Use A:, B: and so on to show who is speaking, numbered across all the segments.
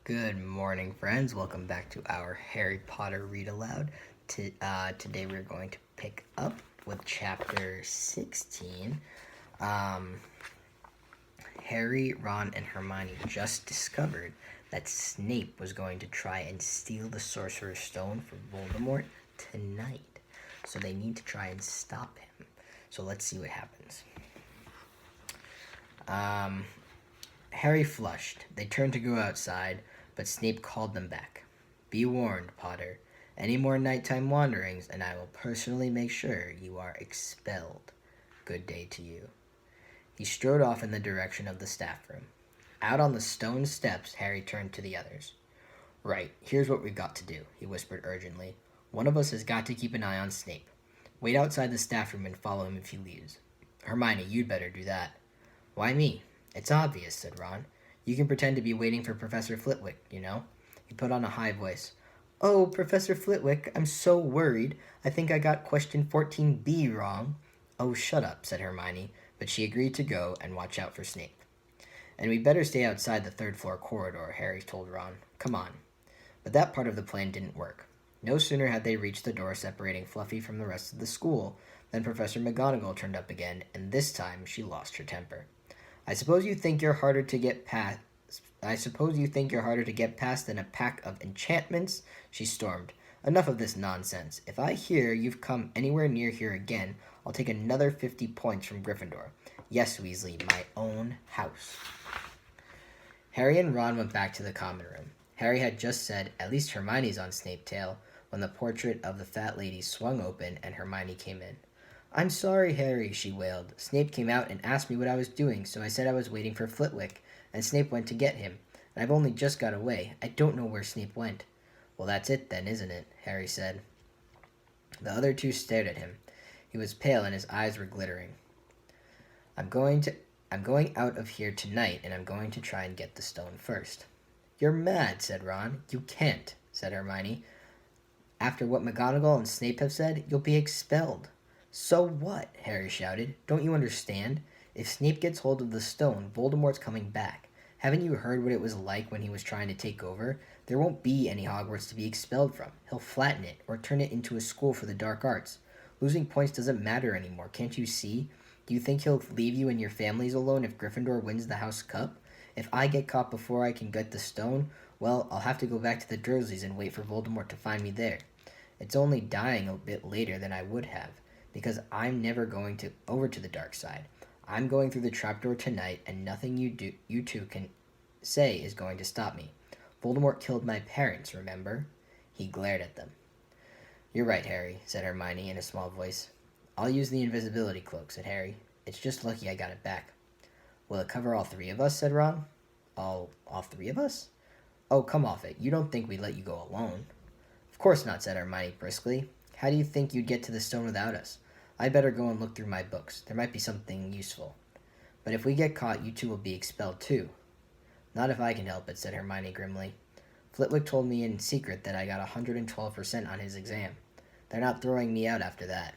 A: Good morning, friends. Welcome back to our Harry Potter read aloud. Today we're going to pick up with chapter 16. Um, Harry, Ron, and Hermione just discovered that Snape was going to try and steal the Sorcerer's Stone from Voldemort tonight. So they need to try and stop him. So let's see what happens. Harry flushed. They turned to go outside, but Snape called them back. Be warned, Potter. Any more nighttime wanderings, and I will personally make sure you are expelled. Good day to you. He strode off in the direction of the staff room. Out on the stone steps, Harry turned to the others. Right, here's what we've got to do, he whispered urgently. One of us has got to keep an eye on Snape. Wait outside the staff room and follow him if he leaves. Hermione, you'd better do that. Why me? It's obvious, said Ron. You can pretend to be waiting for Professor Flitwick, you know. He put on a high voice. Oh, Professor Flitwick, I'm so worried. I think I got question 14B wrong. Oh, shut up, said Hermione, but she agreed to go and watch out for Snape. And we'd better stay outside the third floor corridor, Harry told Ron. Come on. But that part of the plan didn't work. No sooner had they reached the door separating Fluffy from the rest of the school than Professor McGonagall turned up again, and this time she lost her temper. I suppose you think you're harder to get past. I suppose you think you're harder to get past than a pack of enchantments, she stormed. Enough of this nonsense. If I hear you've come anywhere near here again, I'll take another 50 points from Gryffindor. Yes, Weasley, my own house. Harry and Ron went back to the common room. Harry had just said, at least Hermione's on Snape tail, when the portrait of the fat lady swung open and Hermione came in. I'm sorry, Harry, she wailed. Snape came out and asked me what I was doing, so I said I was waiting for Flitwick, and Snape went to get him, and I've only just got away. I don't know where Snape went. Well, that's it then, isn't it? Harry said. The other two stared at him. He was pale and his eyes were glittering. I'm going out of here tonight, and I'm going to try and get the stone first. You're mad, said Ron. You can't, said Hermione. After what McGonagall and Snape have said, you'll be expelled. So what? Harry shouted. Don't you understand? If Snape gets hold of the stone, Voldemort's coming back. Haven't you heard what it was like when he was trying to take over? There won't be any Hogwarts to be expelled from. He'll flatten it, or turn it into a school for the dark arts. Losing points doesn't matter anymore, can't you see? Do you think he'll leave you and your families alone if Gryffindor wins the House Cup? If I get caught before I can get the stone, well, I'll have to go back to the Dursleys and wait for Voldemort to find me there. It's only dying a bit later than I would have, because I'm never going over to the dark side. I'm going through the trapdoor tonight, and nothing you two can say is going to stop me. Voldemort killed my parents, remember? He glared at them. You're right, Harry, said Hermione in a small voice. I'll use the invisibility cloak, said Harry. It's just lucky I got it back. Will it cover all three of us, said Ron. All three of us? Oh, come off it. You don't think we'd let you go alone. Of course not, said Hermione briskly. How do you think you'd get to the stone without us? I'd better go and look through my books. There might be something useful. But if we get caught, you two will be expelled too. Not if I can help it, said Hermione grimly. Flitwick told me in secret that I got 112% on his exam. They're not throwing me out after that.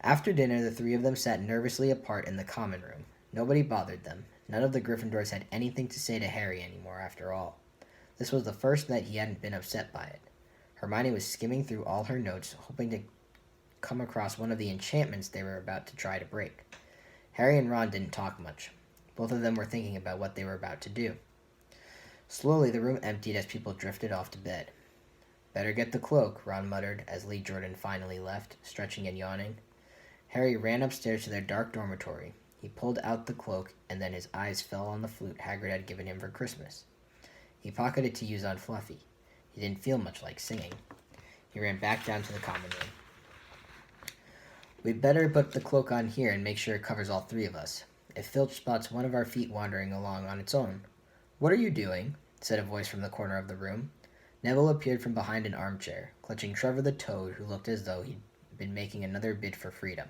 A: After dinner, the three of them sat nervously apart in the common room. Nobody bothered them. None of the Gryffindors had anything to say to Harry anymore, after all. This was the first night he hadn't been upset by it. Hermione was skimming through all her notes, hoping to come across one of the enchantments they were about to try to break. Harry and Ron didn't talk much. Both of them were thinking about what they were about to do. Slowly, the room emptied as people drifted off to bed. Better get the cloak, Ron muttered as Lee Jordan finally left, stretching and yawning. Harry ran upstairs to their dark dormitory. He pulled out the cloak, and then his eyes fell on the flute Hagrid had given him for Christmas. He pocketed to use on Fluffy. He didn't feel much like singing. He ran back down to the common room. We'd better put the cloak on here and make sure it covers all three of us. If Filch spots one of our feet wandering along on its own. What are you doing? Said a voice from the corner of the room. Neville appeared from behind an armchair, clutching Trevor the Toad, who looked as though he'd been making another bid for freedom.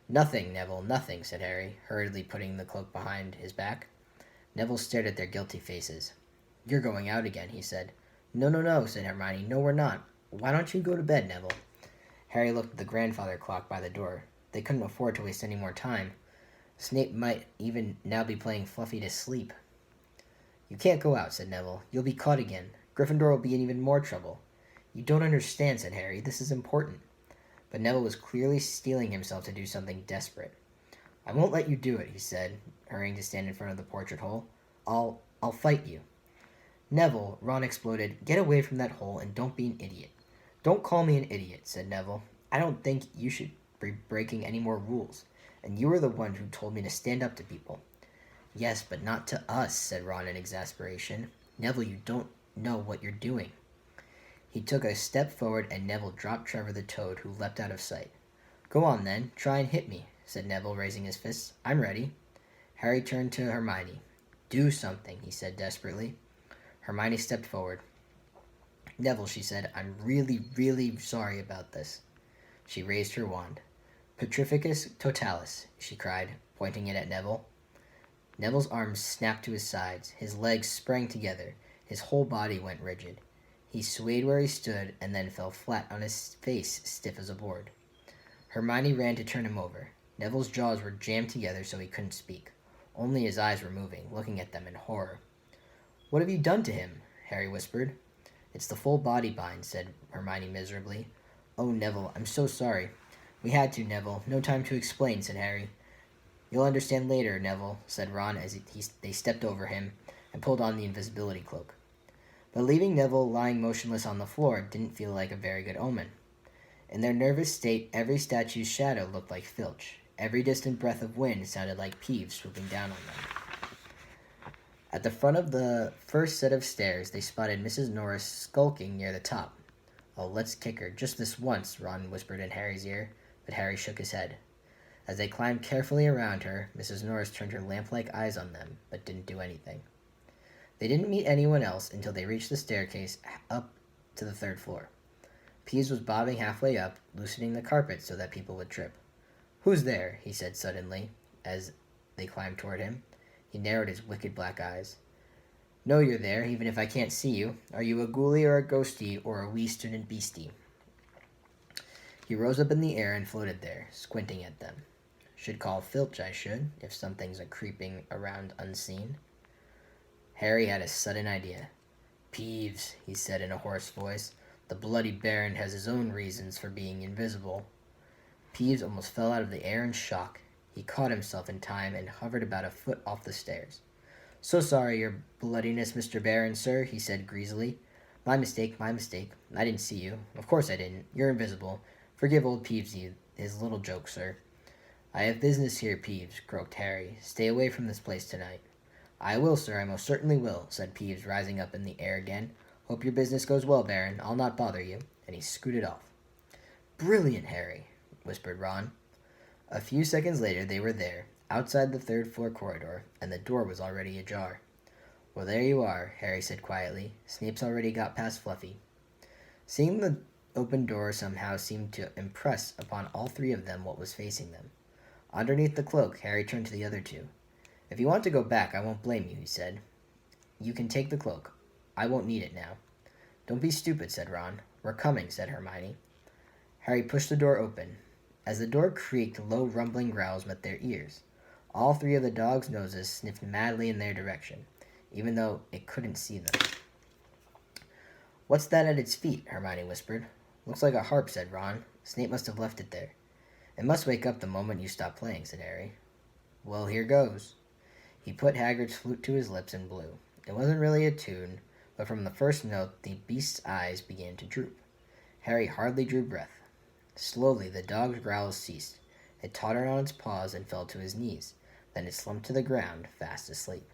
A: Nothing, Neville, nothing, said Harry, hurriedly putting the cloak behind his back. Neville stared at their guilty faces. You're going out again, he said. No, said Hermione. No, we're not. Why don't you go to bed, Neville? Harry looked at the grandfather clock by the door. They couldn't afford to waste any more time. Snape might even now be playing Fluffy to sleep. You can't go out, said Neville. You'll be caught again. Gryffindor will be in even more trouble. You don't understand, said Harry. This is important. But Neville was clearly steeling himself to do something desperate. I won't let you do it, he said, hurrying to stand in front of the portrait hole. I'll fight you. Neville, Ron exploded, get away from that hole and don't be an idiot. Don't call me an idiot, said Neville. I don't think you should be breaking any more rules. And you were the one who told me to stand up to people. Yes, but not to us, said Ron in exasperation. Neville, you don't know what you're doing. He took a step forward and Neville dropped Trevor the Toad, who leapt out of sight. Go on, then. Try and hit me, said Neville, raising his fists. I'm ready. Harry turned to Hermione. Do something, he said desperately. Hermione stepped forward. Neville, she said, I'm really, really sorry about this. She raised her wand. Petrificus totalis, she cried, pointing it at Neville. Neville's arms snapped to his sides. His legs sprang together. His whole body went rigid. He swayed where he stood and then fell flat on his face, stiff as a board. Hermione ran to turn him over. Neville's jaws were jammed together so he couldn't speak. Only his eyes were moving, looking at them in horror. What have you done to him? Harry whispered. It's the full body bind, said Hermione miserably. Oh, Neville, I'm so sorry. We had to, Neville. No time to explain, said Harry. You'll understand later, Neville, said Ron as they stepped over him and pulled on the invisibility cloak. But leaving Neville lying motionless on the floor didn't feel like a very good omen. In their nervous state, every statue's shadow looked like Filch. Every distant breath of wind sounded like Peeves swooping down on them. At the front of the first set of stairs, they spotted Mrs. Norris skulking near the top. Oh, let's kick her, just this once, Ron whispered in Harry's ear, but Harry shook his head. As they climbed carefully around her, Mrs. Norris turned her lamp-like eyes on them, but didn't do anything. They didn't meet anyone else until they reached the staircase up to the third floor. Peeves was bobbing halfway up, loosening the carpet so that people would trip. Who's there? He said suddenly, as they climbed toward him. He narrowed his wicked black eyes. Know you're there, even if I can't see you. Are you a ghoulie or a ghostie or a wee student beastie? He rose up in the air and floated there, squinting at them. Should call Filch, I should, if something's creeping around unseen. Harry had a sudden idea. Peeves, he said in a hoarse voice. The bloody Baron has his own reasons for being invisible. Peeves almost fell out of the air in shock. He caught himself in time and hovered about a foot off the stairs. So sorry, your bloodiness, Mr. Baron, sir, he said greasily. My mistake, my mistake. I didn't see you. Of course I didn't. You're invisible. Forgive old Peevesy his little joke, sir. I have business here, Peeves, croaked Harry. Stay away from this place tonight. I will, sir, I most certainly will, said Peeves, rising up in the air again. Hope your business goes well, Baron. I'll not bother you. And he scooted off. Brilliant, Harry, whispered Ron. A few seconds later they were there, outside the third-floor corridor, and the door was already ajar. Well, there you are, Harry said quietly. Snape's already got past Fluffy. Seeing the open door somehow seemed to impress upon all three of them what was facing them. Underneath the cloak, Harry turned to the other two. If you want to go back, I won't blame you, he said. You can take the cloak. I won't need it now. Don't be stupid, said Ron. We're coming, said Hermione. Harry pushed the door open. As the door creaked, low rumbling growls met their ears. All three of the dogs' noses sniffed madly in their direction, even though it couldn't see them. What's that at its feet? Hermione whispered. Looks like a harp, said Ron. Snape must have left it there. It must wake up the moment you stop playing, said Harry. Well, here goes. He put Hagrid's flute to his lips and blew. It wasn't really a tune, but from the first note the beast's eyes began to droop. Harry hardly drew breath. Slowly the dog's growls ceased. It tottered on its paws and fell to his knees. Then it slumped to the ground, fast asleep.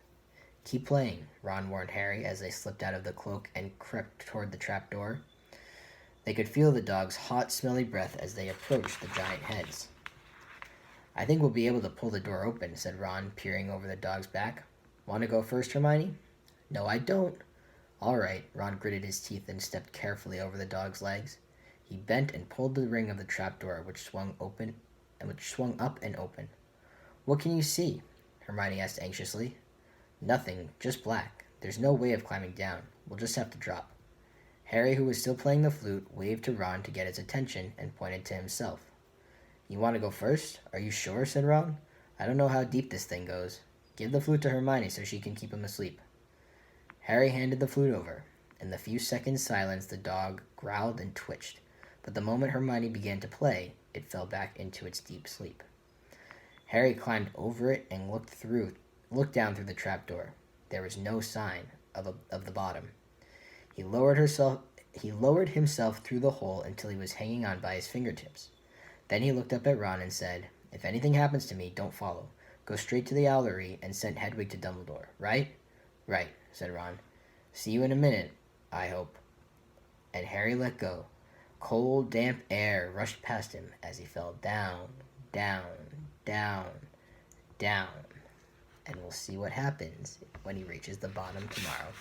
A: Keep playing, Ron warned Harry as they slipped out of the cloak and crept toward the trapdoor. They could feel the dog's hot, smelly breath as they approached the giant heads. I think we'll be able to pull the door open, said Ron, peering over the dog's back. Want to go first, Hermione? No, I don't. All right, Ron gritted his teeth and stepped carefully over the dog's legs. He bent and pulled the ring of the trapdoor, which swung up and open. What can you see? Hermione asked anxiously. Nothing, just black. There's no way of climbing down. We'll just have to drop. Harry, who was still playing the flute, waved to Ron to get his attention and pointed to himself. You want to go first? Are you sure? Said Ron. I don't know how deep this thing goes. Give the flute to Hermione so she can keep him asleep. Harry handed the flute over. In the few seconds' silence, the dog growled and twitched, but the moment Hermione began to play, it fell back into its deep sleep. Harry climbed over it and looked down through the trapdoor. There was no sign of the bottom. He lowered himself through the hole until he was hanging on by his fingertips. Then he looked up at Ron and said, "If anything happens to me, don't follow. Go straight to the owlery and send Hedwig to Dumbledore, right?" "Right," said Ron. "See you in a minute, I hope." And Harry let go. Cold, damp air rushed past him as he fell down, down, down, down. And we'll see what happens when he reaches the bottom tomorrow.